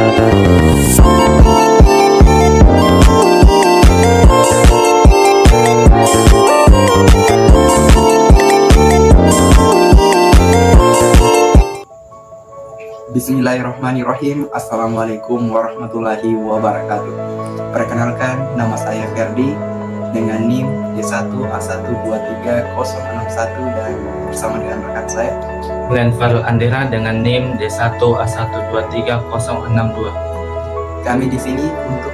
Bismillahirrahmanirrahim. Assalamualaikum warahmatullahi wabarakatuh. Perkenalkan, nama saya Ferdi dengan NIM D1A1230061 dan bersama dengan rekan saya Glenn Farul Andera dengan NIM D1A1230062. Kami di sini untuk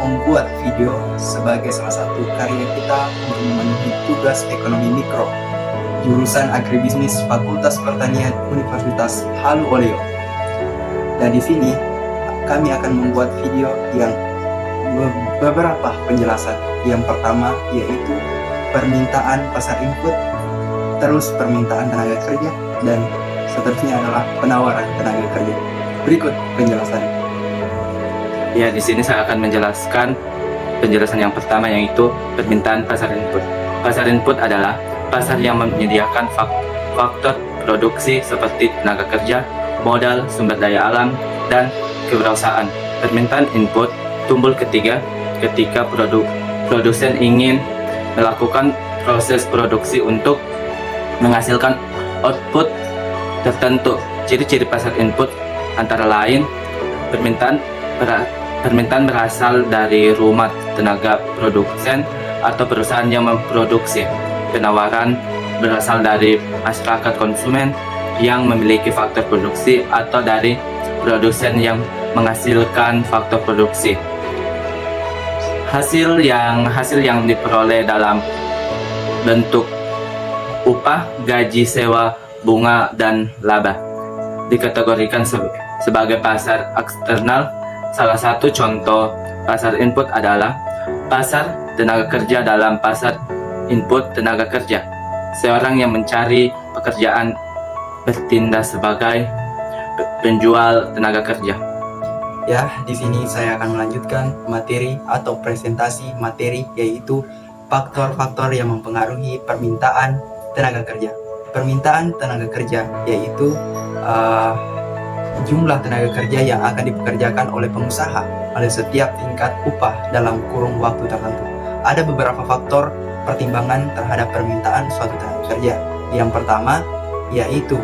membuat video sebagai salah satu karya kita untuk memenuhi tugas ekonomi mikro jurusan Agribisnis Fakultas Pertanian Universitas Halu Oleo. Dan di sini kami akan membuat video yang beberapa penjelasan. Yang pertama yaitu permintaan pasar input, terus permintaan tenaga kerja, dan seterusnya adalah penawaran tenaga kerja. Berikut penjelasan. Ya, di sini saya akan menjelaskan penjelasan yang pertama, yaitu permintaan pasar input. Pasar input adalah pasar yang menyediakan faktor produksi seperti tenaga kerja, modal, sumber daya alam, dan kewirausahaan. Permintaan input timbul ketika produsen ingin melakukan proses produksi untuk menghasilkan output tertentu. Ciri-ciri pasar input antara lain permintaan berasal dari rumah tenaga produsen atau perusahaan yang memproduksi. Penawaran berasal dari masyarakat konsumen yang memiliki faktor produksi atau dari produsen yang menghasilkan faktor produksi. Hasil yang diperoleh dalam bentuk upah, gaji, sewa, bunga, dan laba dikategorikan sebagai pasar eksternal. Salah satu contoh pasar input adalah pasar tenaga kerja. Dalam pasar input tenaga kerja, seorang yang mencari pekerjaan bertindak sebagai penjual tenaga kerja. Ya, di sini saya akan melanjutkan materi atau presentasi materi, yaitu faktor-faktor yang mempengaruhi permintaan tenaga kerja. Permintaan tenaga kerja yaitu jumlah tenaga kerja yang akan dipekerjakan oleh pengusaha oleh setiap tingkat upah dalam kurun waktu tertentu. Ada beberapa faktor pertimbangan terhadap permintaan suatu tenaga kerja. Yang pertama yaitu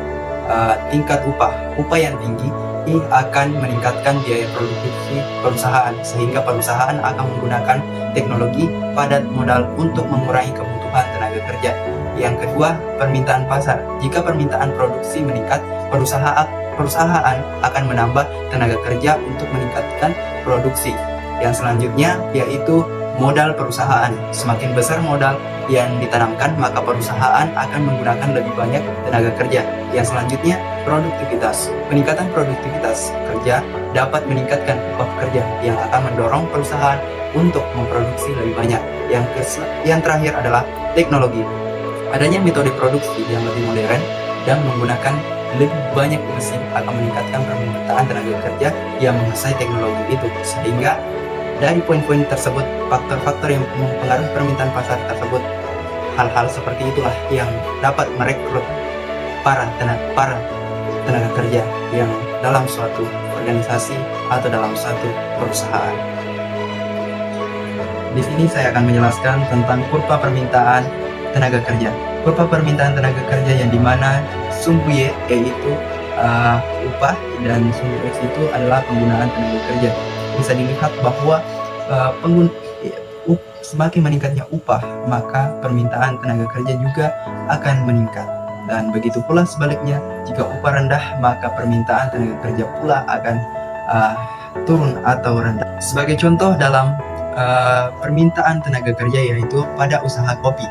tingkat upah. Upah yang tinggi ini akan meningkatkan biaya produksi perusahaan, sehingga perusahaan akan menggunakan teknologi padat modal untuk mengurangi kebutuhan tenaga kerja. Yang kedua, permintaan pasar. Jika permintaan produksi meningkat, perusahaan akan menambah tenaga kerja untuk meningkatkan produksi. Yang selanjutnya yaitu modal perusahaan. Semakin besar modal yang ditanamkan, maka perusahaan akan menggunakan lebih banyak tenaga kerja. Yang selanjutnya, produktivitas. Peningkatan produktivitas kerja dapat meningkatkan upah pekerja yang akan mendorong perusahaan untuk memproduksi lebih banyak. Yang terakhir adalah teknologi. Adanya metode produksi yang lebih modern dan menggunakan lebih banyak mesin akan meningkatkan permintaan tenaga kerja yang menguasai teknologi itu, sehingga dari poin-poin tersebut, faktor-faktor yang mempengaruhi permintaan pasar tersebut, hal-hal seperti itulah yang dapat merekrut para tenaga kerja yang dalam suatu organisasi atau dalam suatu perusahaan. Di sini saya akan menjelaskan tentang kurva permintaan tenaga kerja. Kurva permintaan tenaga kerja yang dimana sumbu Y yaitu upah dan sumbu X itu adalah penggunaan tenaga kerja. Bisa dilihat bahwa semakin meningkatnya upah, maka permintaan tenaga kerja juga akan meningkat. Dan begitu pula sebaliknya, jika upah rendah, maka permintaan tenaga kerja pula akan turun atau rendah. Sebagai contoh dalam permintaan tenaga kerja yaitu pada usaha kopi.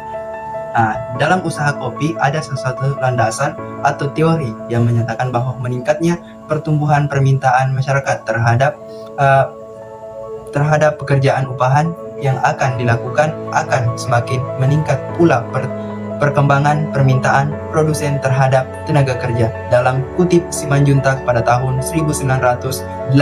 Dalam usaha kopi ada sesuatu landasan atau teori yang menyatakan bahwa meningkatnya pertumbuhan permintaan masyarakat terhadap pekerjaan upahan yang akan dilakukan akan semakin meningkat pula perkembangan permintaan produsen terhadap tenaga kerja. Dalam kutip Simanjuntak pada tahun 1985,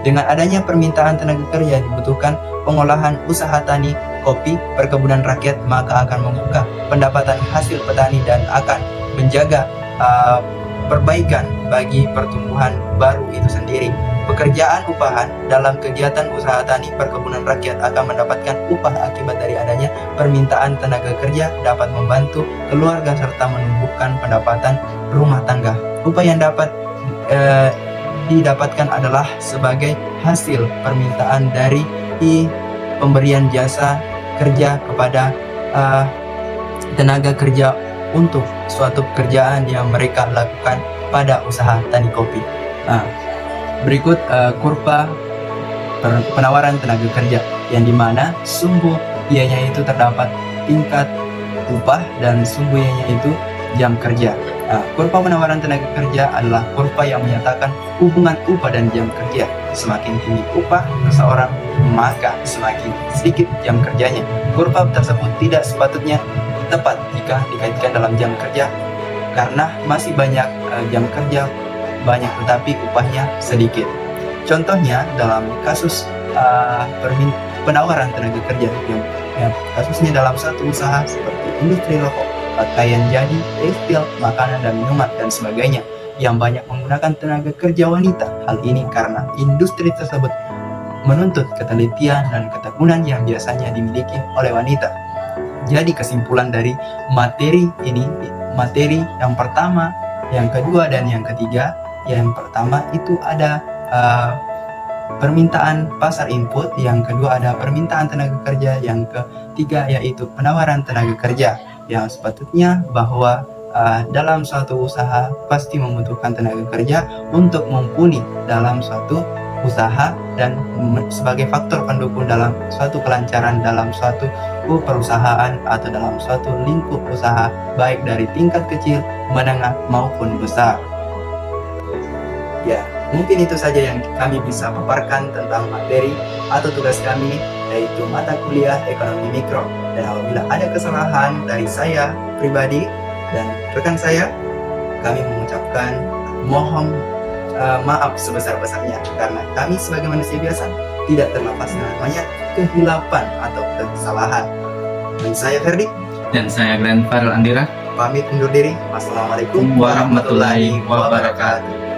dengan adanya permintaan tenaga kerja dibutuhkan pengolahan usaha tani kopi, perkebunan rakyat, maka akan membuka pendapatan hasil petani dan akan menjaga perbaikan bagi pertumbuhan baru itu sendiri. Pekerjaan upahan dalam kegiatan usaha tani perkebunan rakyat akan mendapatkan upah akibat dari adanya permintaan tenaga kerja, dapat membantu keluarga serta menumbuhkan pendapatan rumah tangga. Upah yang dapat didapatkan adalah sebagai hasil permintaan dari pemberian jasa kerja kepada tenaga kerja untuk suatu pekerjaan yang mereka lakukan pada usaha tani kopi. Berikut kurva penawaran tenaga kerja, yang dimana sumbu ianya itu terdapat tingkat upah dan sumbu ianya itu jam kerja. Kurva penawaran tenaga kerja adalah kurva yang menyatakan hubungan upah dan jam kerja. Semakin tinggi upah seseorang, maka semakin sedikit jam kerjanya. Kurva tersebut tidak sepatutnya tepat jika dikaitkan dalam jam kerja, karena masih banyak jam kerja banyak tetapi upahnya sedikit. Contohnya dalam kasus penawaran tenaga kerja, kasusnya dalam satu usaha seperti industri rokok, pakaian jadi, tekstil, makanan dan minuman dan sebagainya, yang banyak menggunakan tenaga kerja wanita. Hal ini karena industri tersebut menuntut ketelitian dan ketekunan yang biasanya dimiliki oleh wanita. Jadi kesimpulan dari materi ini, materi yang pertama, yang kedua dan yang ketiga. Yang pertama itu ada permintaan pasar input, yang kedua ada permintaan tenaga kerja, yang ketiga yaitu penawaran tenaga kerja. Yang sepatutnya bahwa dalam suatu usaha pasti membutuhkan tenaga kerja untuk mumpuni dalam suatu usaha dan sebagai faktor pendukung dalam suatu kelancaran dalam suatu perusahaan atau dalam suatu lingkup usaha, baik dari tingkat kecil, menengah maupun besar. Ya, mungkin itu saja yang kami bisa paparkan tentang materi atau tugas kami, yaitu mata kuliah ekonomi mikro. Dan apabila ada kesalahan dari saya pribadi dan rekan saya, kami mengucapkan mohon maaf sebesar-besarnya, karena kami sebagai manusia biasa tidak terlepas yang namanya kehilapan atau kesalahan. Dan saya Ferdi, Dan saya Glenn Farel Andira. pamit undur diri. Wassalamualaikum warahmatullahi wabarakatuh.